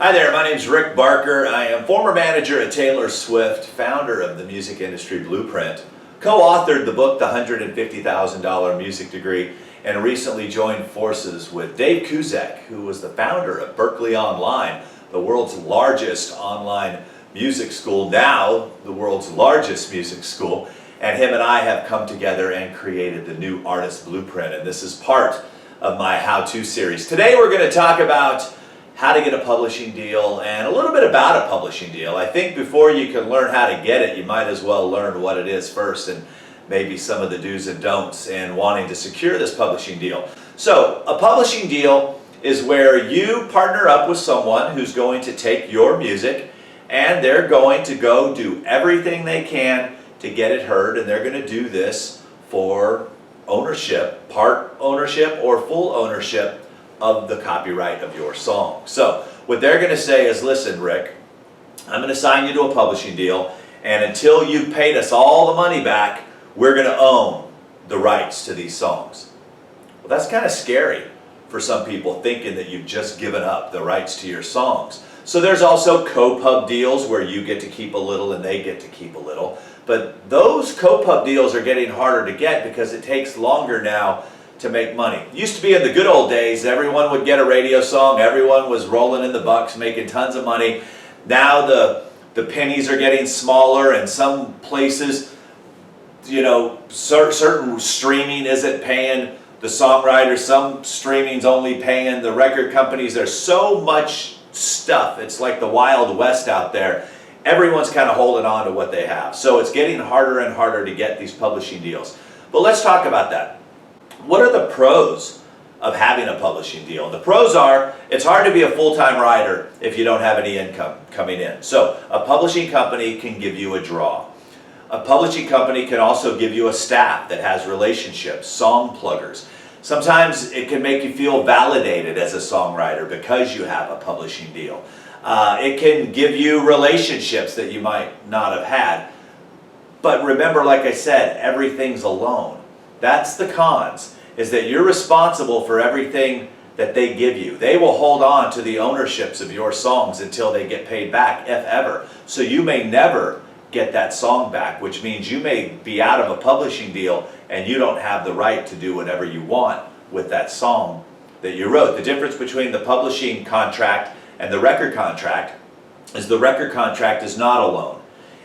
Hi there, my name is Rick Barker. I am former manager at Taylor Swift, founder of the Music Industry Blueprint, co-authored the book, The $150,000 Music Degree, and recently joined forces with Dave Kuzek, who was the founder of Berklee Online, the world's largest online music school, now the world's largest music school. And him and I have come together and created the new Artist Blueprint, and this is part of my how-to series. Today we're going to talk about how to get a publishing deal and a little bit about a publishing deal. I think before you can learn how to get it, you might as well learn what it is first and maybe some of the do's and don'ts in wanting to secure this publishing deal. So a publishing deal is where you partner up with someone who's going to take your music and they're going to go do everything they can to get it heard, and they're going to do this for ownership, part ownership or full ownership of the copyright of your song. So what they're going to say is, listen, Rick, I'm going to sign you to a publishing deal, and until you've paid us all the money back, we're going to own the rights to these songs. Well, that's kind of scary for some people, thinking that you've just given up the rights to your songs. So there's also co-pub deals where you get to keep a little and they get to keep a little. But those co-pub deals are getting harder to get because it takes longer now to make money. It used to be in the good old days, everyone would get a radio song, everyone was rolling in the bucks, making tons of money. Now the pennies are getting smaller, and some places, you know, certain streaming isn't paying the songwriters, some streaming's only paying the record companies. There's so much stuff, it's like the Wild West out there. Everyone's kind of holding on to what they have. So it's getting harder and harder to get these publishing deals. But let's talk about that. What are the pros of having a publishing deal? The pros are, it's hard to be a full-time writer if you don't have any income coming in. So a publishing company can give you a draw. A publishing company can also give you a staff that has relationships, song pluggers. Sometimes it can make you feel validated as a songwriter because you have a publishing deal. It can give you relationships that you might not have had. But remember, like I said, everything's a loan. That's the cons, is that you're responsible for everything that they give you. They will hold on to the ownerships of your songs until they get paid back, if ever. So you may never get that song back, which means you may be out of a publishing deal and you don't have the right to do whatever you want with that song that you wrote. The difference between the publishing contract and the record contract is the record contract is not a loan.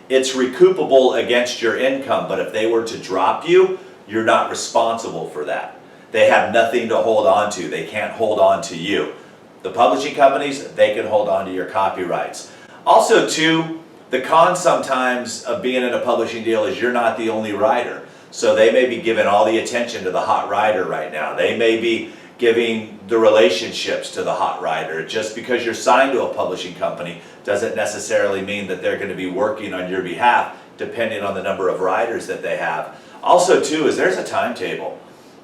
It's recoupable against your income, but if they were to drop you, you're not responsible for that. They have nothing to hold on to. They can't hold on to you. The publishing companies, they can hold on to your copyrights. Also, too, the con sometimes of being in a publishing deal is you're not the only writer. So they may be giving all the attention to the hot writer right now. They may be giving the relationships to the hot writer. Just because you're signed to a publishing company doesn't necessarily mean that they're going to be working on your behalf, depending on the number of writers that they have. Also, too, is there's a timetable.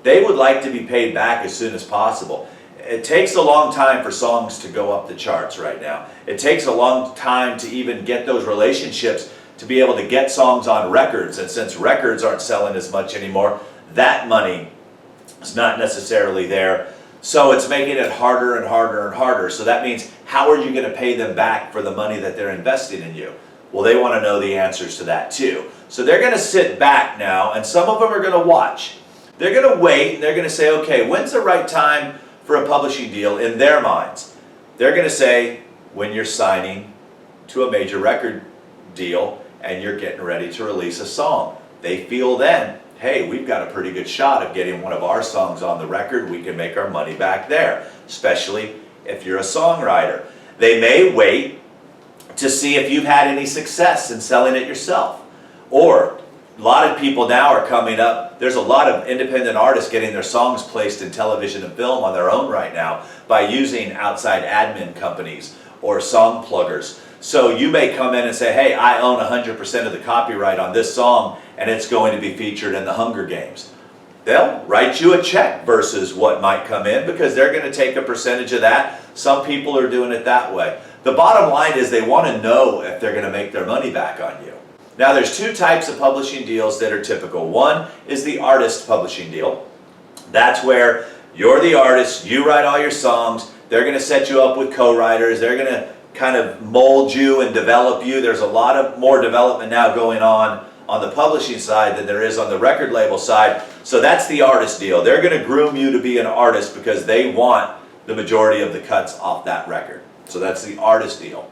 They would like to be paid back as soon as possible. It takes a long time for songs to go up the charts right now. It takes a long time to even get those relationships to be able to get songs on records. And since records aren't selling as much anymore, that money is not necessarily there. So it's making it harder and harder and harder. So that means, how are you going to pay them back for the money that they're investing in you? Well, they want to know the answers to that too. So they're going to sit back now, and some of them are going to watch. They're going to wait, and they're going to say, okay, when's the right time for a publishing deal in their minds? They're going to say, when you're signing to a major record deal and you're getting ready to release a song. They feel then, hey, we've got a pretty good shot of getting one of our songs on the record. We can make our money back there, especially if you're a songwriter. They may wait to see if you've had any success in selling it yourself. Or a lot of people now are coming up, there's a lot of independent artists getting their songs placed in television and film on their own right now by using outside admin companies or song pluggers. So you may come in and say, hey, I own 100% of the copyright on this song and it's going to be featured in the Hunger Games. They'll write you a check versus what might come in because they're going to take a percentage of that. Some people are doing it that way. The bottom line is they want to know if they're going to make their money back on you. Now there's two types of publishing deals that are typical. One is the artist publishing deal. That's where you're the artist, you write all your songs, They're going to set you up with co-writers. They're going to kind of mold you and develop you. There's a lot of more development now going on the publishing side than there is on the record label side. So that's the artist deal. They're going to groom you to be an artist because they want the majority of the cuts off that record. So that's the artist deal.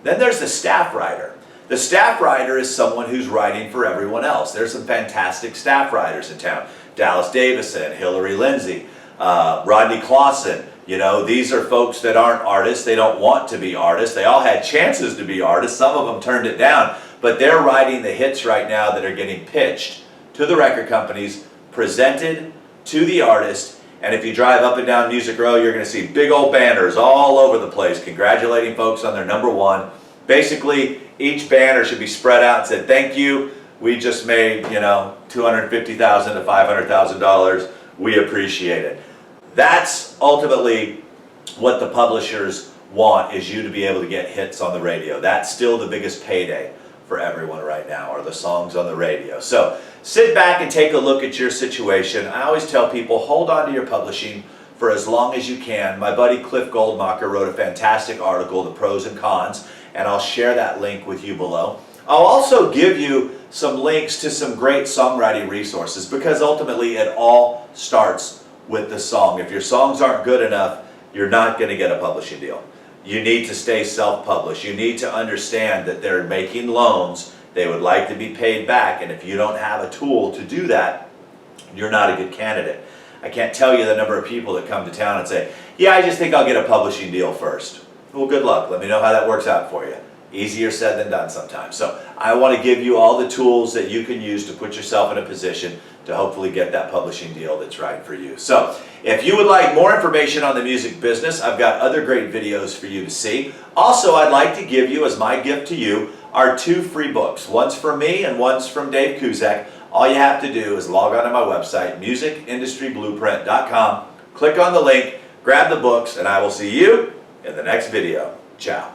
Then there's the staff writer. The staff writer is someone who's writing for everyone else. There's some fantastic staff writers in town. Dallas Davison, Hillary Lindsay, Rodney Clausen. You know, these are folks that aren't artists. They don't want to be artists. They all had chances to be artists. Some of them turned it down. But they're writing the hits right now that are getting pitched to the record companies, presented to the artist. And if you drive up and down Music Row, you're going to see big old banners all over the place congratulating folks on their #1. Basically, each banner should be spread out and said, thank you. We just made, you know, $250,000 to $500,000. We appreciate it. That's ultimately what the publishers want, is you to be able to get hits on the radio. That's still the biggest payday for everyone right now, are the songs on the radio. So sit back and take a look at your situation. I always tell people, hold on to your publishing for as long as you can. My buddy Cliff Goldmacher wrote a fantastic article, The Pros and Cons, and I'll share that link with you below. I'll also give you some links to some great songwriting resources, because ultimately it all starts with the song. If your songs aren't good enough, you're not going to get a publishing deal. You need to stay self-published. You need to understand that they're making loans. They would like to be paid back, and if you don't have a tool to do that, you're not a good candidate. I can't tell you the number of people that come to town and say, yeah, I just think I'll get a publishing deal first. Well, good luck. Let me know how that works out for you. Easier said than done sometimes. So I want to give you all the tools that you can use to put yourself in a position to hopefully get that publishing deal that's right for you. So if you would like more information on the music business, I've got other great videos for you to see. Also, I'd like to give you, as my gift to you, our 2 free books. One's from me and one's from Dave Kuzak. All you have to do is log on to my website, musicindustryblueprint.com, click on the link, grab the books, and I will see you in the next video. Ciao.